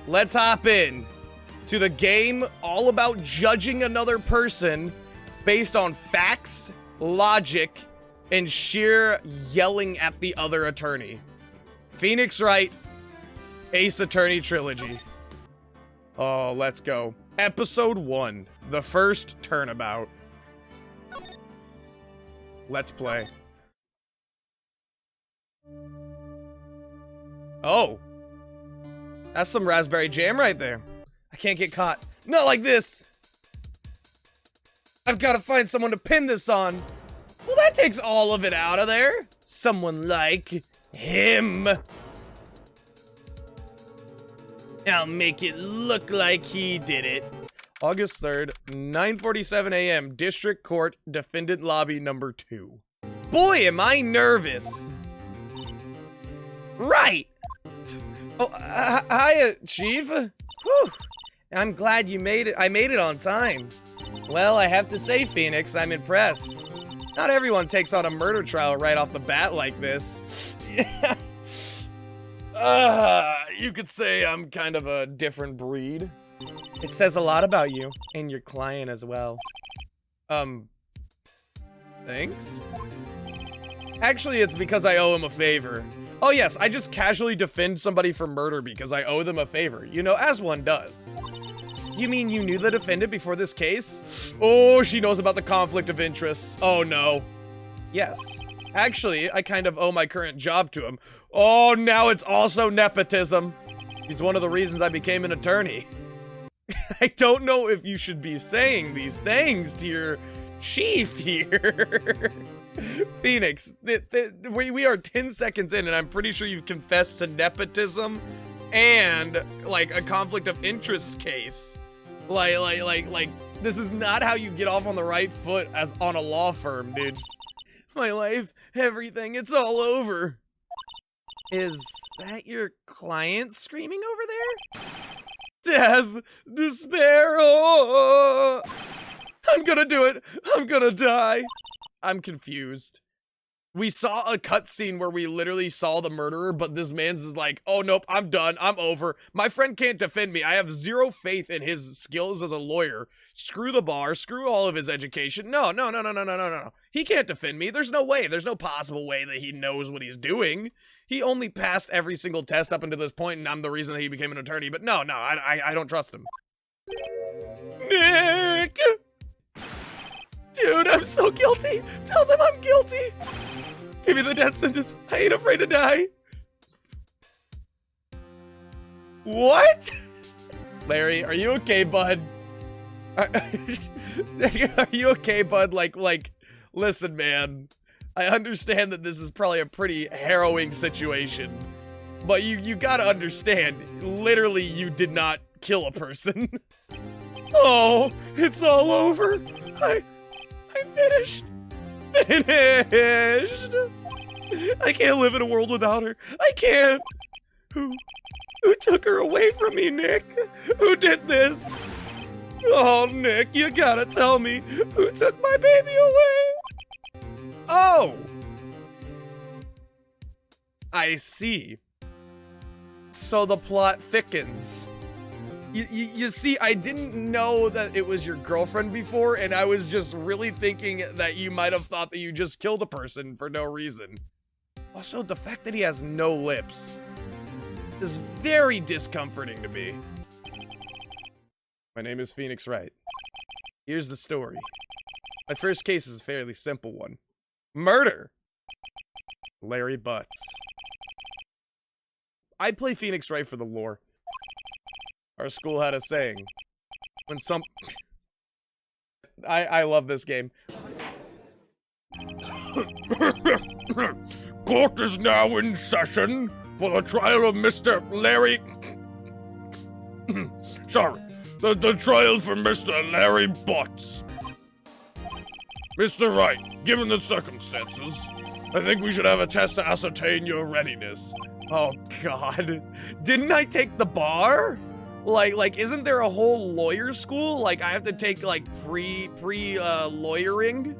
let's hop in to the game all about judging another person based on facts, logic, and sheer yelling at the other attorney. Phoenix Wright, Ace Attorney Trilogy. Oh, let's go. Episode 1, the first turnabout. Let's play. Oh. That's some raspberry jam right there. I can't get caught. Not like this. I've got to find someone to pin this on. Well, that takes all of it out of there. Someone like him. I'll make it look like he did it. August 3rd, 9:47 a.m. District Court, Defendant Lobby number 2. Boy, am I nervous. Right. Oh, hiya, Chief. Whew. I'm glad you made it. I made it on time. Well, I have to say, Phoenix, I'm impressed. Not everyone takes on a murder trial right off the bat like this. You could say I'm kind of a different breed. It says a lot about you, and your client as well. Thanks? Actually, it's because I owe him a favor. Oh yes, I just casually defend somebody for murder because I owe them a favor. You know, as one does. You mean you knew the defendant before this case? Oh, she knows about the conflict of interests. Oh no. Yes. Actually, I kind of owe my current job to him. Oh, now it's also nepotism. He's one of the reasons I became an attorney. I don't know if you should be saying these things to your chief here. Phoenix, we are 10 seconds in and I'm pretty sure you've confessed to nepotism and like a conflict of interest case. Like this is not how you get off on the right foot as on a law firm, dude. My life, everything, it's all over. Is that your client screaming over there? Death, despair, oh! I'm gonna do it, I'm gonna die. I'm confused. We saw a cutscene where we literally saw the murderer, but this man's is like, oh nope, I'm done, I'm over. My friend can't defend me. I have zero faith in his skills as a lawyer. Screw the bar, screw all of his education. No. He can't defend me. There's no way, there's no possible way that he knows what he's doing. He only passed every single test up until this point, and I'm the reason that he became an attorney, but no, I don't trust him. Nick! Dude, I'm so guilty. Tell them I'm guilty. Give me the death sentence. I ain't afraid to die. What? Larry, are you okay, bud? Are you okay, bud? Like, listen, man. I understand that this is probably a pretty harrowing situation. But you gotta understand, literally, you did not kill a person. Oh, it's all over. I finished. Finished. I can't live in a world without her. I can't. Who took her away from me, Nick? Who did this? Oh, Nick, you gotta tell me who took my baby away. Oh. I see. So the plot thickens. You see, I didn't know that it was your girlfriend before, and I was just really thinking that you might have thought that you just killed a person for no reason. Also, the fact that he has no lips is very discomforting to me. My name is Phoenix Wright. Here's the story. My first case is a fairly simple one. Murder! Larry Butts. I play Phoenix Wright for the lore. Our school had a saying. When some... I love this game. Court is now in session for the trial of Mr. Larry... Sorry. The trial for Mr. Larry Butts. Mr. Wright, given the circumstances, I think we should have a test to ascertain your readiness. Oh, God. Didn't I take the bar? Like, isn't there a whole lawyer school? Like, I have to take, like, lawyering?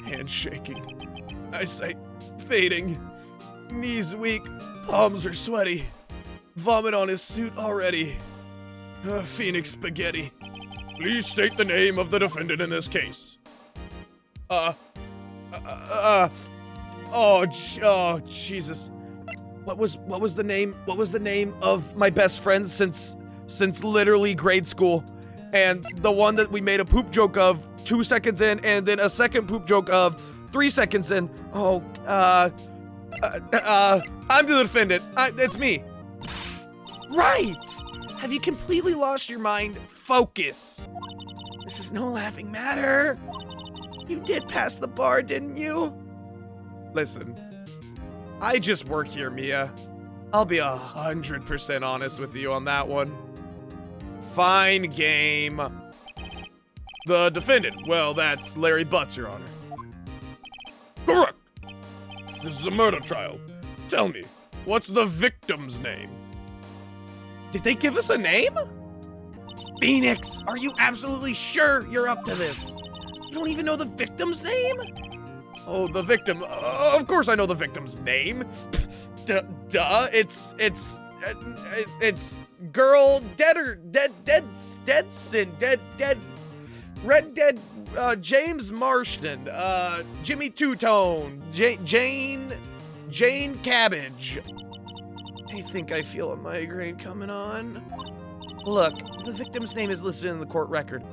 Hand shaking. Eyesight fading. Knees weak. Palms are sweaty. Vomit on his suit already. Phoenix spaghetti. Please state the name of the defendant in this case. Oh, Jesus. What was the name? What was the name of my best friend since literally grade school? And the one that we made a poop joke of 2 seconds in, and then a second poop joke of 3 seconds in. Oh, I'm the defendant. It's me. Right! Have you completely lost your mind? Focus. This is no laughing matter. You did pass the bar, didn't you? Listen, I just work here, Mia. I'll be 100% honest with you on that one. Fine game. The defendant, well, that's Larry Butts, Your Honor. Correct. This is a murder trial. Tell me, what's the victim's name? Did they give us a name? Phoenix, are you absolutely sure you're up to this? You don't even know the victim's name? Oh, the victim. Of course I know the victim's name. Duh. It's girl Red Dead, James Marston, Jimmy Two-Tone, Jane Cabbage. I think I feel a migraine coming on. Look, the victim's name is listed in the court record.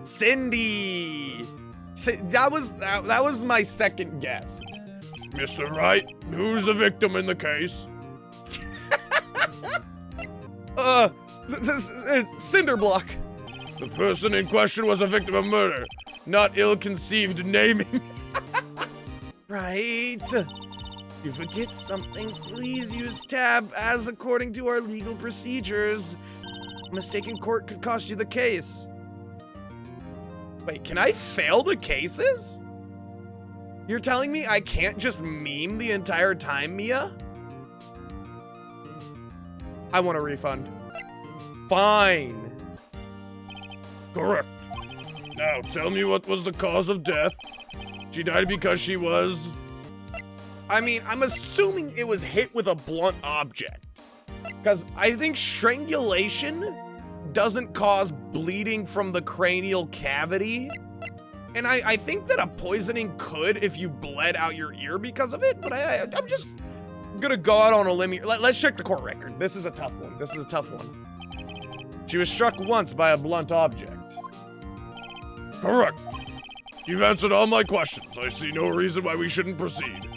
Cindy! That was my second guess. Mr. Wright, who's the victim in the case? Cinderblock. The person in question was a victim of murder, not ill-conceived naming. Right. You forget something, please use tab as according to our legal procedures. A mistake in court could cost you the case. Wait, can I fail the cases? You're telling me I can't just meme the entire time, Mia? I want a refund. Fine. Correct. Now, tell me what was the cause of death. She died because she was... I mean, I'm assuming it was hit with a blunt object. Because I think strangulation doesn't cause bleeding from the cranial cavity. And I think that a poisoning could if you bled out your ear because of it, but I'm just gonna go out on a limb here. Let's check the court record. This is a tough one. She was struck once by a blunt object. Correct. You've answered all my questions. I see no reason why we shouldn't proceed.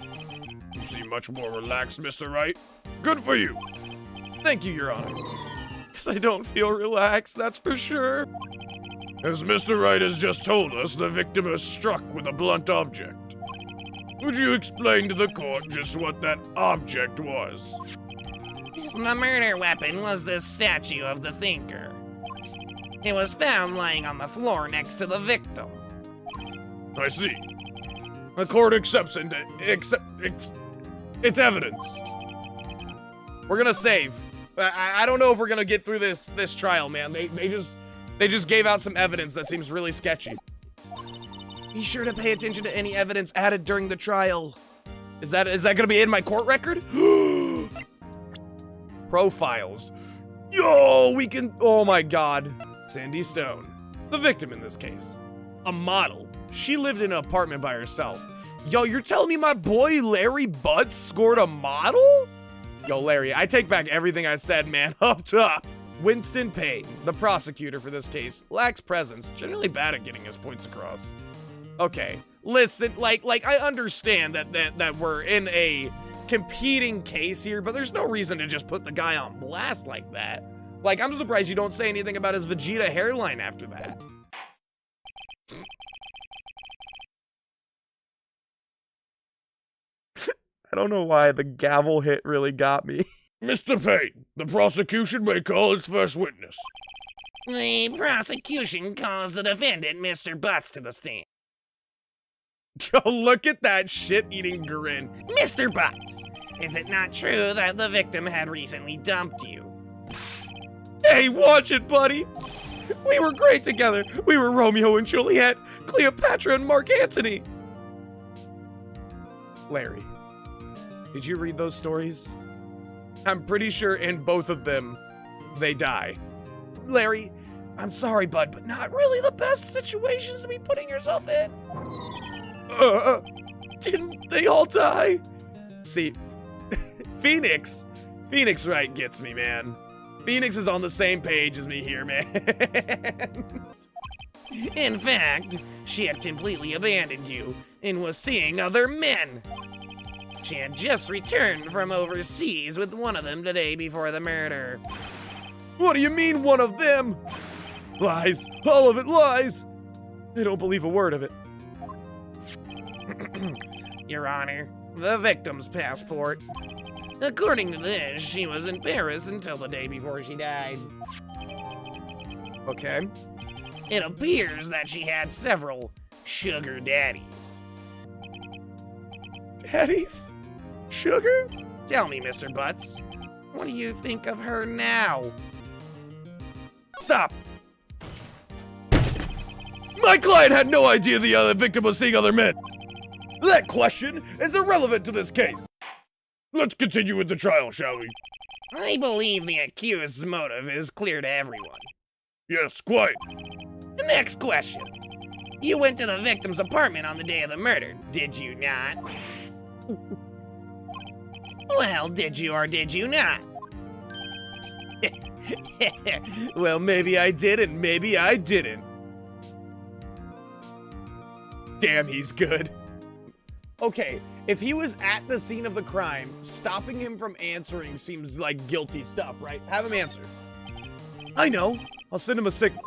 You seem much more relaxed, Mr. Wright. Good for you. Thank you, Your Honor. Because I don't feel relaxed, that's for sure. As Mr. Wright has just told us, the victim was struck with a blunt object. Would you explain to the court just what that object was? The murder weapon was this statue of the Thinker. It was found lying on the floor next to the victim. I see. The court accepts it's evidence. We're gonna save. I don't know if we're gonna get through this trial, man. They just gave out some evidence that seems really sketchy. Be sure to pay attention to any evidence added during the trial. Is that gonna be in my court record? Profiles. Yo, we can, oh my God. Sandy Stone, the victim in this case. A model. She lived in an apartment by herself. Yo, you're telling me my boy Larry Butts scored a model? Yo, Larry, I take back everything I said, man. Up top. Winston Payne, the prosecutor for this case, lacks presence, generally bad at getting his points across. Okay, listen, like I understand that we're in a competing case here, but there's no reason to just put the guy on blast like that. Like, I'm surprised you don't say anything about his Vegeta hairline after that. I don't know why the gavel hit really got me. Mr. Payne, the prosecution may call its first witness. The prosecution calls the defendant, Mr. Butts, to the stand. Yo, look at that shit-eating grin. Mr. Butts, is it not true that the victim had recently dumped you? Hey, watch it, buddy. We were great together. We were Romeo and Juliet, Cleopatra and Mark Antony. Larry, Did you read those stories? I'm pretty sure in both of them, they die. Larry, I'm sorry, bud, but not really the best situations to be putting yourself in. Didn't they all die? See, Phoenix Wright gets me, man. Phoenix is on the same page as me here, man. In fact, she had completely abandoned you and was seeing other men. She had just returned from overseas with one of them the day before the murder. What do you mean, one of them? Lies. All of it lies. I don't believe a word of it. Your Honor, the victim's passport. According to this, she was in Paris until the day before she died. Okay. It appears that she had several sugar daddies. Daddies? Sugar? Tell me, Mr. Butts, what do you think of her now? Stop! My client had no idea the other victim was seeing other men. That question is irrelevant to this case. Let's continue with the trial, shall we? I believe the accused's motive is clear to everyone. Yes, quite. Next question. You went to the victim's apartment on the day of the murder, did you not? Well, did you or did you not? Well, maybe I did and maybe I didn't. Damn, he's good. Okay, if he was at the scene of the crime, stopping him from answering seems like guilty stuff, right? Have him answer. I know. I'll send him a signal.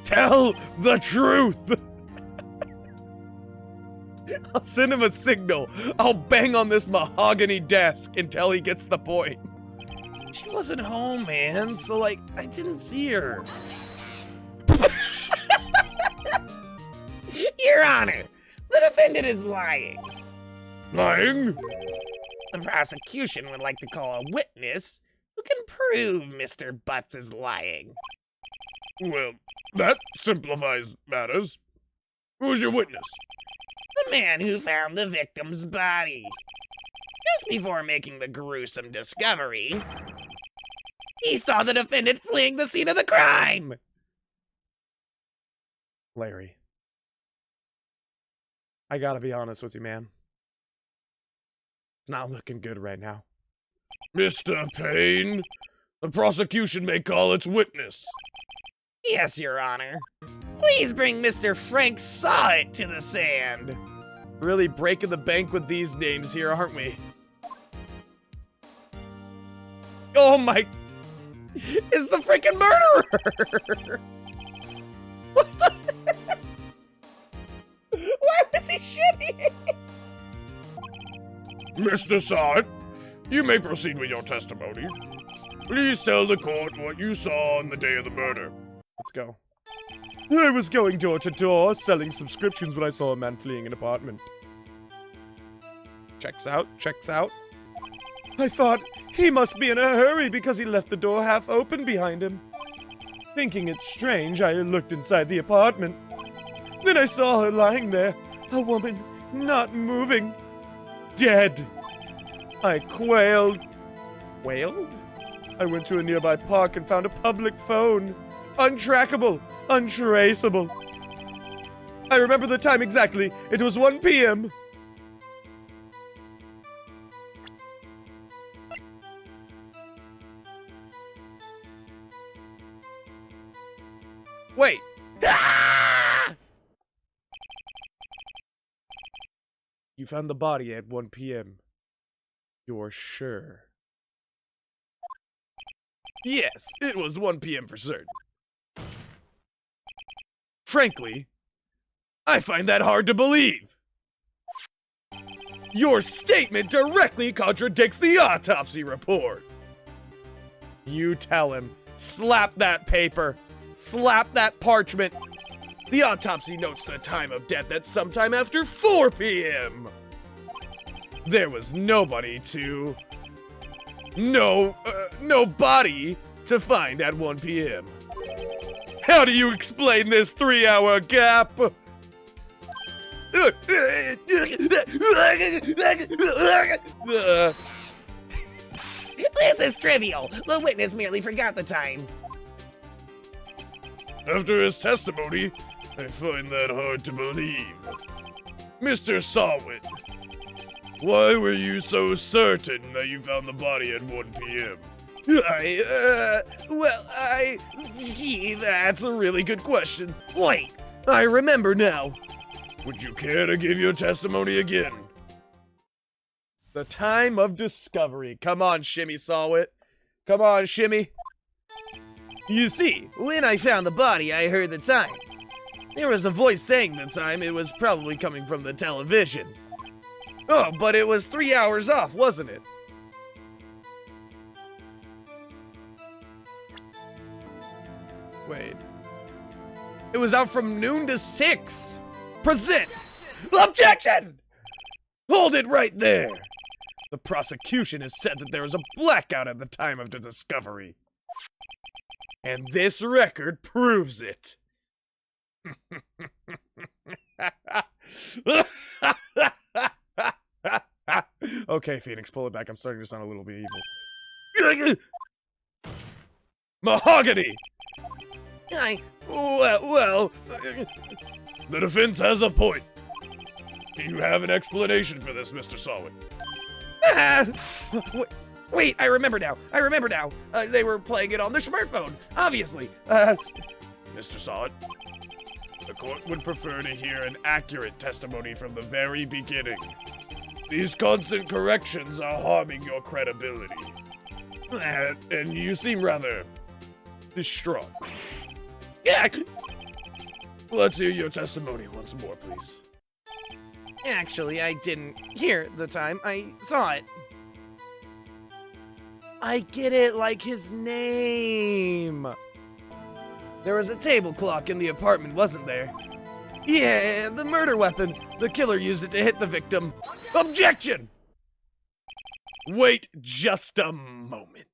Tell the truth! I'll send him a signal. I'll bang on this mahogany desk until he gets the point. She wasn't home, man, so, like, I didn't see her. Your Honor, the defendant is lying. Lying? The prosecution would like to call a witness who can prove Mr. Butts is lying. Well, that simplifies matters. Who's your witness? The man who found the victim's body. Just before making the gruesome discovery, he saw the defendant fleeing the scene of the crime. Larry, I gotta be honest with you, man. It's not looking good right now. Mr. Payne, the prosecution may call its witness. Yes, Your Honor. Please bring Mr. Frank Sawit to the stand. Really breaking the bank with these names here, aren't we? Oh my... It's the freaking murderer! What the... Why was he shitty? Mr. Sawit, you may proceed with your testimony. Please tell the court what you saw on the day of the murder. Let's go. I was going door to door, selling subscriptions when I saw a man fleeing an apartment. Checks out, checks out. I thought he must be in a hurry because he left the door half open behind him. Thinking it strange, I looked inside the apartment. Then I saw her lying there, a woman not moving, dead. I quailed. Wailed? I went to a nearby park and found a public phone. Untrackable, untraceable. I remember the time exactly. It was 1 p.m. Wait. Ah! You found the body at 1 p.m. You're sure? Yes, it was 1 p.m. for certain. Frankly, I find that hard to believe. Your statement directly contradicts the autopsy report. You tell him. Slap that paper. Slap that parchment. The autopsy notes the time of death at sometime after 4 p.m. There was nobody to... No body to find at 1 p.m. How do you explain this 3-hour gap? This is trivial. The witness merely forgot the time. After his testimony, I find that hard to believe. Mr. Sawit, why were you so certain that you found the body at 1 p.m.? Gee, that's a really good question. Wait, I remember now. Would you care to give your testimony again? The time of discovery. Come on, Shimmy Sawit. Come on, Shimmy. You see, when I found the body, I heard the time. There was a voice saying the time. It was probably coming from the television. Oh, but it was 3 hours off, wasn't it? Wait. It was out from noon to 6. Present! Objection! Hold it right there! The prosecution has said that there was a blackout at the time of the discovery. And this record proves it. Okay, Phoenix, pull it back. I'm starting to sound a little bit evil. Mahogany! Well... The defense has a point. Do you have an explanation for this, Mr. Sawit? Wait, I remember now. They were playing it on their smartphone, obviously. Mr. Sawit, the court would prefer to hear an accurate testimony from the very beginning. These constant corrections are harming your credibility. And you seem rather distraught. Let's hear your testimony once more, please. Actually, I didn't hear the time. I saw it. I get it, like his name. There was a table clock in the apartment, wasn't there? Yeah, the murder weapon. The killer used it to hit the victim. Objection! Wait just a moment.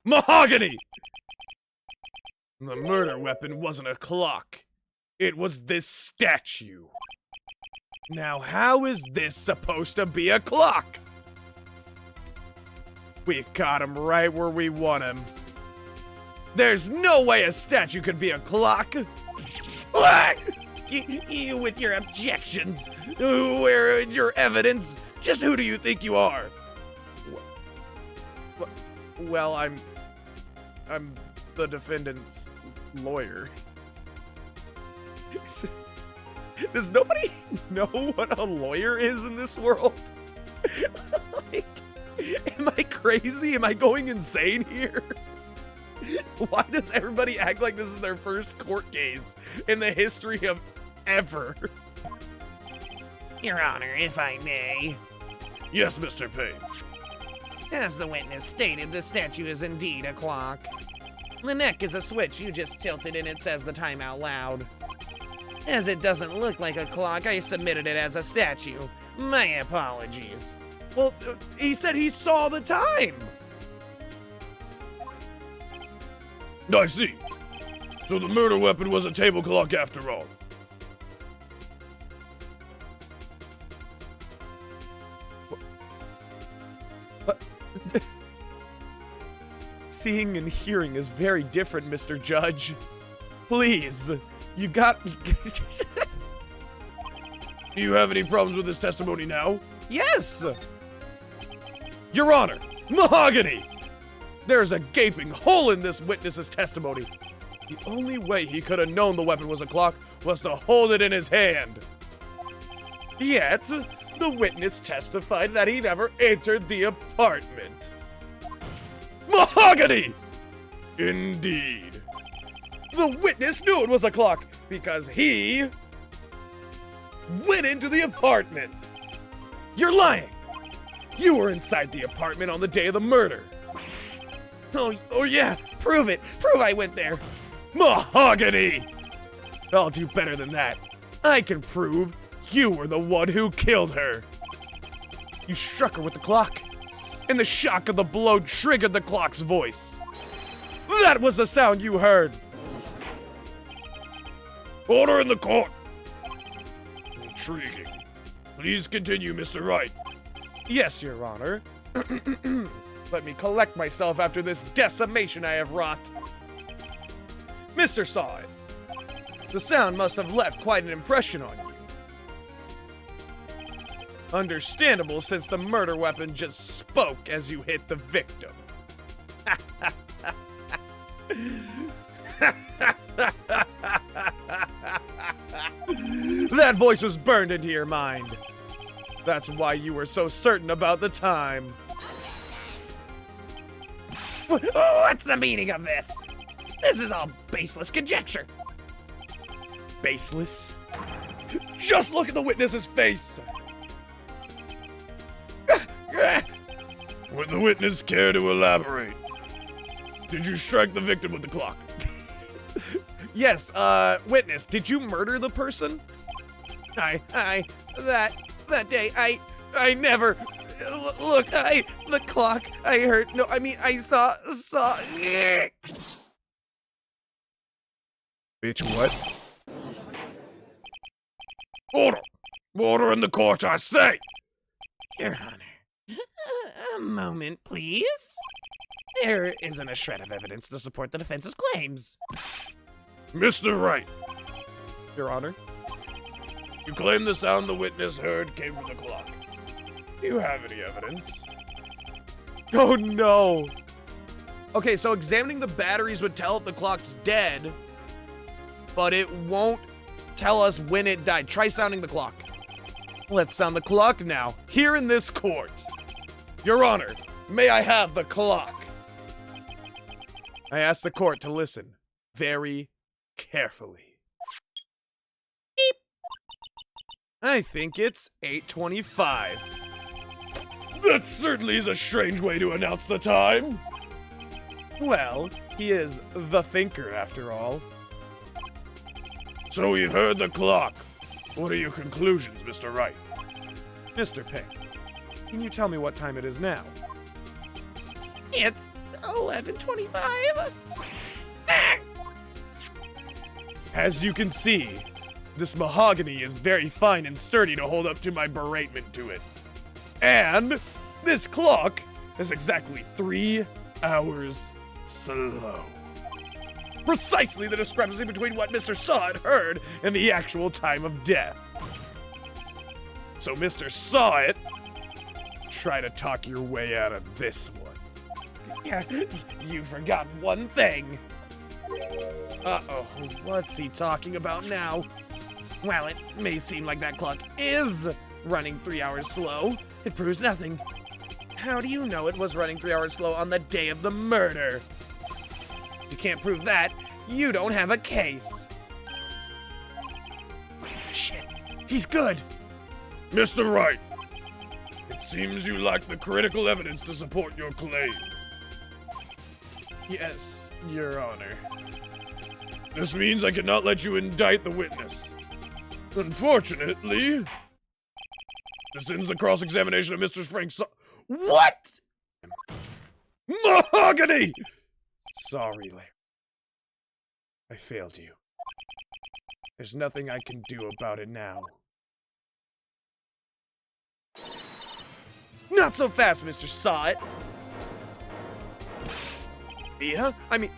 Mahogany! The murder weapon wasn't a clock. It was this statue. Now, how is this supposed to be a clock? We've got him right where we want him. There's no way a statue could be a clock. You with your objections. Where your evidence? Just who do you think you are? Well, I'm the defendant's lawyer. Does nobody know what a lawyer is in this world? Like, am I crazy? Am I going insane here? Why does everybody act like this is their first court case in the history of ever? Your Honor, if I may. Yes, Mr. Payne. As the witness stated, the statue is indeed a clock. The neck is a switch. You just tilt it and it says the time out loud. As it doesn't look like a clock, I submitted it as a statue. My apologies. Well, he said he saw the time. I see. So the murder weapon was a table clock after all. What? Seeing and hearing is very different, Mr. Judge. Please, you got me. Do you have any problems with this testimony now? Yes! Your Honor, Mahogany! There's a gaping hole in this witness's testimony. The only way he could have known the weapon was a clock was to hold it in his hand. Yet, the witness testified that he never entered the apartment. Mahogany! Indeed. The witness knew it was a clock because he went into the apartment. You're lying. You were inside the apartment on the day of the murder. Oh yeah, prove it. Prove I went there. Mahogany! I'll do better than that. I can prove you were the one who killed her. You struck her with the clock, and the shock of the blow triggered the clock's voice. That was the sound you heard. Order in the court. Intriguing. Please continue, Mr. Wright. Yes, Your Honor. Let me collect myself after this decimation I have wrought. Mr. Sawit, the sound must have left quite an impression on you. Understandable, since the murder weapon just spoke as you hit the victim. That voice was burned into your mind. That's why you were so certain about the time. What's the meaning of this? This is all baseless conjecture. Baseless? Just look at the witness's face! Would the witness care to elaborate? Did you strike the victim with the clock? Yes, witness, did you murder the person? That day, I never, look, the clock, I heard, no, I mean, I saw, Bitch, what? Order! Order in the court, I say! Your Honor, a moment, please. There isn't a shred of evidence to support the defense's claims. Mr. Wright. Your Honor? You claim the sound the witness heard came from the clock. Do you have any evidence? Oh no! Okay, so examining the batteries would tell if the clock's dead, but it won't tell us when it died. Try sounding the clock. Let's sound the clock now, here in this court. Your Honor, may I have the clock? I ask the court to listen very carefully. Beep. I think it's 8:25. That certainly is a strange way to announce the time. Well, he is the thinker after all. So we've heard the clock. What are your conclusions, Mr. Wright? Mr. Pink, can you tell me what time it is now? It's 11:25. As you can see, this mahogany is very fine and sturdy to hold up to my beratement to it. And this clock is exactly 3 hours slow. Precisely the discrepancy between what Mr. Sawit heard and the actual time of death. So Mr. Sawit, try to talk your way out of this one. Yeah, you forgot one thing. Uh-oh, what's he talking about now? Well, it may seem like that clock is running 3 hours slow. It proves nothing. How do you know it was running 3 hours slow on the day of the murder? You can't prove that. You don't have a case. Shit, he's good. Mr. Wright, it seems you lack the critical evidence to support your claim. Yes, Your Honor. This means I cannot let you indict the witness. Unfortunately, this ends the cross-examination of Mr. Frank What? Mahogany! Sorry, Larry. I failed you. There's nothing I can do about it now. Not so fast, Mr. Sawit.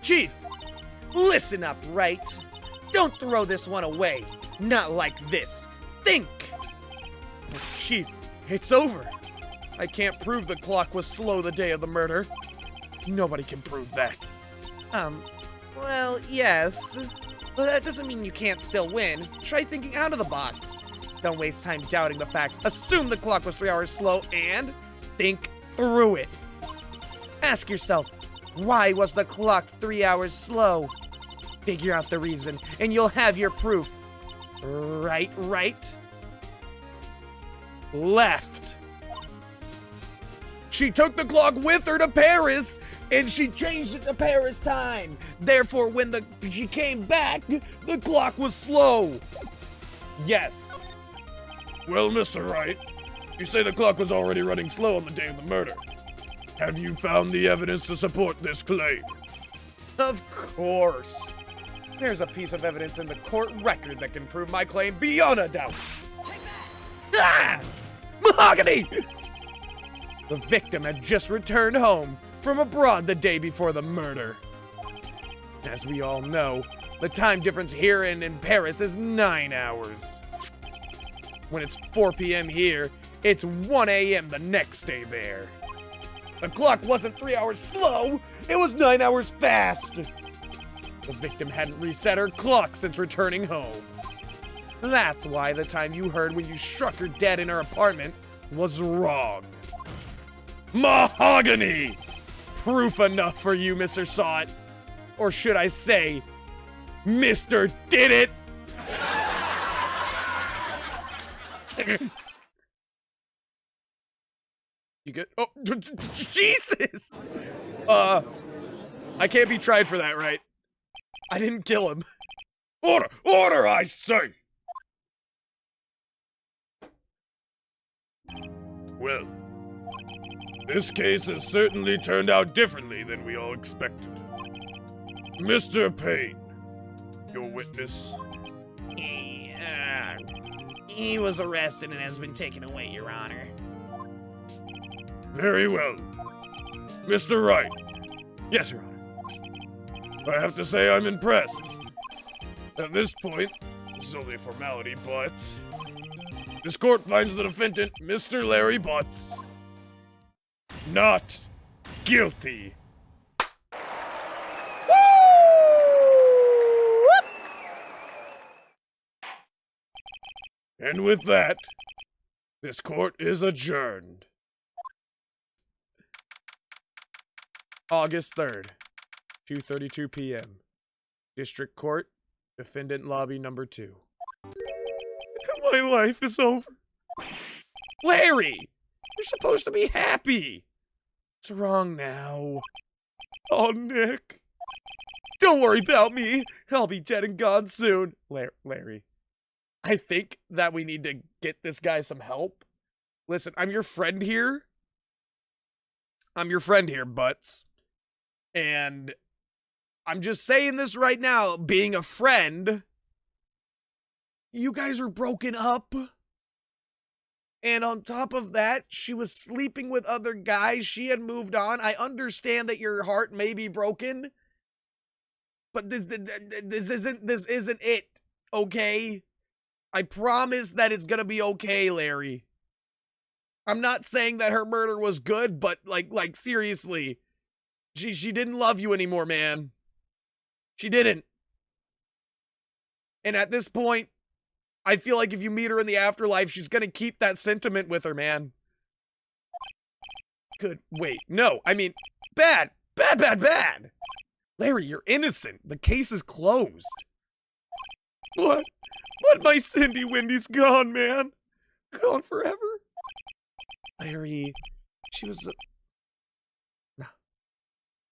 Chief! Listen up, Wright. Don't throw this one away. Not like this. Think! Chief, it's over. I can't prove the clock was slow the day of the murder. Nobody can prove that. Well, yes. But that doesn't mean you can't still win. Try thinking out of the box. Don't waste time doubting the facts. Assume the clock was 3 hours slow and think through it. Ask yourself, why was the clock 3 hours slow? Figure out the reason, and you'll have your proof. Right? Left. She took the clock with her to Paris, and she changed it to Paris time. Therefore, when she came back, the clock was slow. Yes. Well, Mr. Wright, you say the clock was already running slow on the day of the murder. Have you found the evidence to support this claim? Of course. There's a piece of evidence in the court record that can prove my claim beyond a doubt. Ah! Mahogany! The victim had just returned home from abroad the day before the murder. As we all know, the time difference here and in Paris is 9 hours. When it's 4 p.m. here, it's 1 a.m. the next day there. The clock wasn't 3 hours slow, it was 9 hours fast. The victim hadn't reset her clock since returning home. That's why the time you heard when you struck her dead in her apartment was wrong. Mahogany! Proof enough for you, Mr. Saw It. Or should I say, Mr. Did It! You good? Oh, Jesus! I can't be tried for that, right? I didn't kill him. Order! Order, I say! Well, this case has certainly turned out differently than we all expected. Mr. Payne, your witness. He was arrested and has been taken away, Your Honor. Very well. Mr. Wright. Yes, Your Honor. I have to say I'm impressed. At this point, this is only a formality, but this court finds the defendant, Mr. Larry Butts, not guilty. And with that, this court is adjourned. August 3rd, 2:32 p.m. District Court, Defendant Lobby Number 2. My life is over. Larry! You're supposed to be happy! What's wrong now? Oh, Nick. Don't worry about me. I'll be dead and gone soon. Larry. I think that we need to get this guy some help. Listen, I'm your friend here. Butts. And I'm just saying this right now, being a friend, you guys were broken up. And on top of that, she was sleeping with other guys. She had moved on. I understand that your heart may be broken. But this isn't it, okay? I promise that it's gonna be okay, Larry. I'm not saying that her murder was good, but like seriously, she didn't love you anymore, man. She didn't. And at this point, I feel like if you meet her in the afterlife, she's gonna keep that sentiment with her, man. Good. Wait, no, I mean, bad. Larry, you're innocent. The case is closed. What? But my Cindy Wendy's gone, man. Gone forever. Larry, she was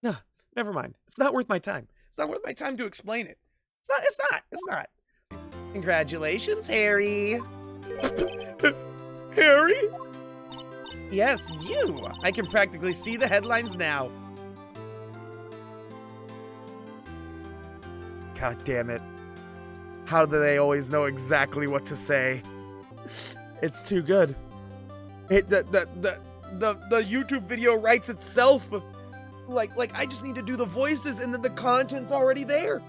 No, never mind. It's not worth my time. It's not worth my time to explain it. It's not. Congratulations, Harry. Harry? Yes, you. I can practically see the headlines now. God damn it. How do they always know exactly what to say? It's too good. The YouTube video writes itself. Like I just need to do the voices and then the content's already there.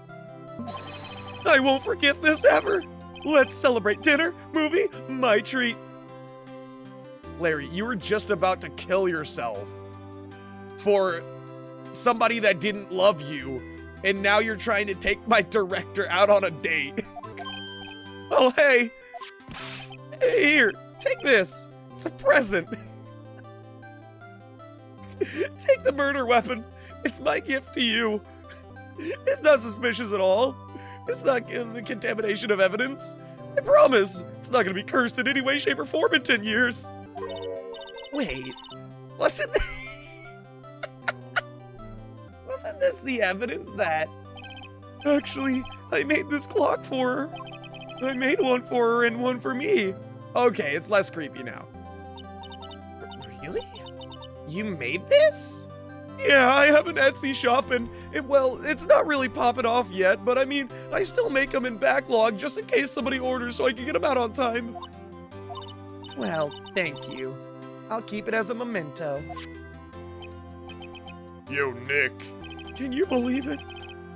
I won't forget this ever. Let's celebrate dinner, movie, my treat. Larry, you were just about to kill yourself for somebody that didn't love you. And now you're trying to take my director out on a date. Oh, hey. Here, take this. It's a present. Take the murder weapon. It's my gift to you. It's not suspicious at all. It's not the contamination of evidence. I promise. It's not going to be cursed in any way, shape, or form in 10 years. Wait. Wasn't this the evidence that... Actually, I made this clock for her. I made one for her and one for me. Okay, it's less creepy now. Really? You made this? Yeah, I have an Etsy shop and, it's not really popping off yet, but I mean, I still make them in backlog just in case somebody orders so I can get them out on time. Well, thank you. I'll keep it as a memento. Yo, Nick. Can you believe it?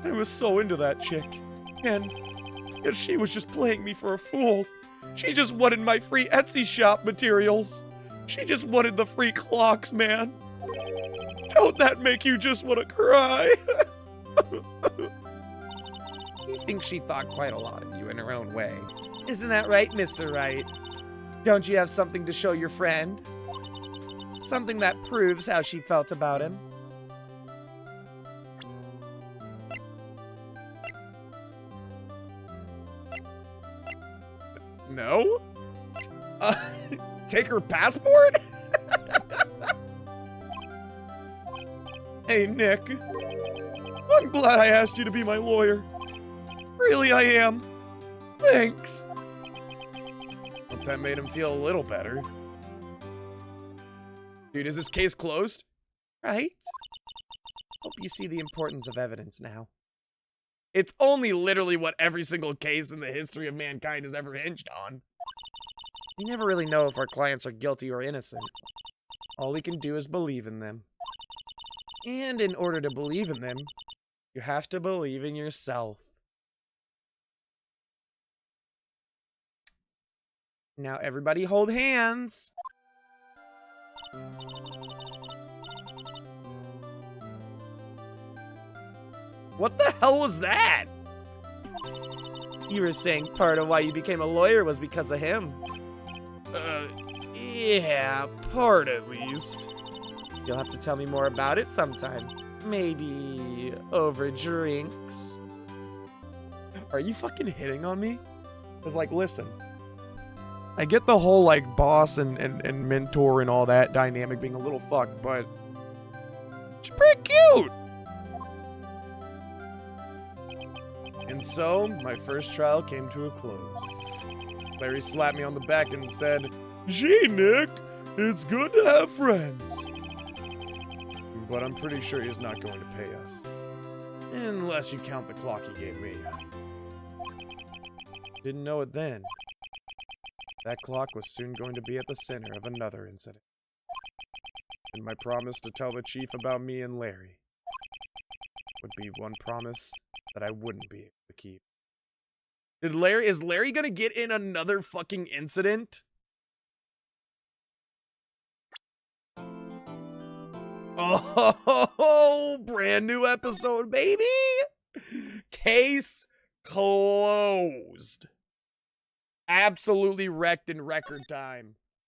I was so into that chick. And she was just playing me for a fool. She just wanted my free Etsy shop materials. She just wanted the free clocks, man. Don't that make you just want to cry? I think she thought quite a lot of you in her own way. Isn't that right, Mr. Wright? Don't you have something to show your friend? Something that proves how she felt about him? No? Take her passport? Hey, Nick. I'm glad I asked you to be my lawyer. Really, I am. Thanks. Hope that made him feel a little better. Dude, is this case closed? Right? Hope you see the importance of evidence now. It's only literally what every single case in the history of mankind has ever hinged on. We never really know if our clients are guilty or innocent. All we can do is believe in them. And in order to believe in them, you have to believe in yourself. Now everybody hold hands. What the hell was that? You were saying part of why you became a lawyer was because of him. Yeah, part at least. You'll have to tell me more about it sometime. Maybe over drinks. Are you fucking hitting on me? Because, like, listen. I get the whole, like, boss and mentor and all that dynamic being a little fucked, but she's pretty cute! And so, my first trial came to a close. Larry slapped me on the back and said, "Gee, Nick, it's good to have friends." But I'm pretty sure he's not going to pay us. Unless you count the clock he gave me. Didn't know it then. That clock was soon going to be at the center of another incident. And my promise to tell the chief about me and Larry would be one promise that I wouldn't be able to keep. Is Larry gonna get in another fucking incident? Oh, brand new episode, baby! Case closed. Absolutely wrecked in record time.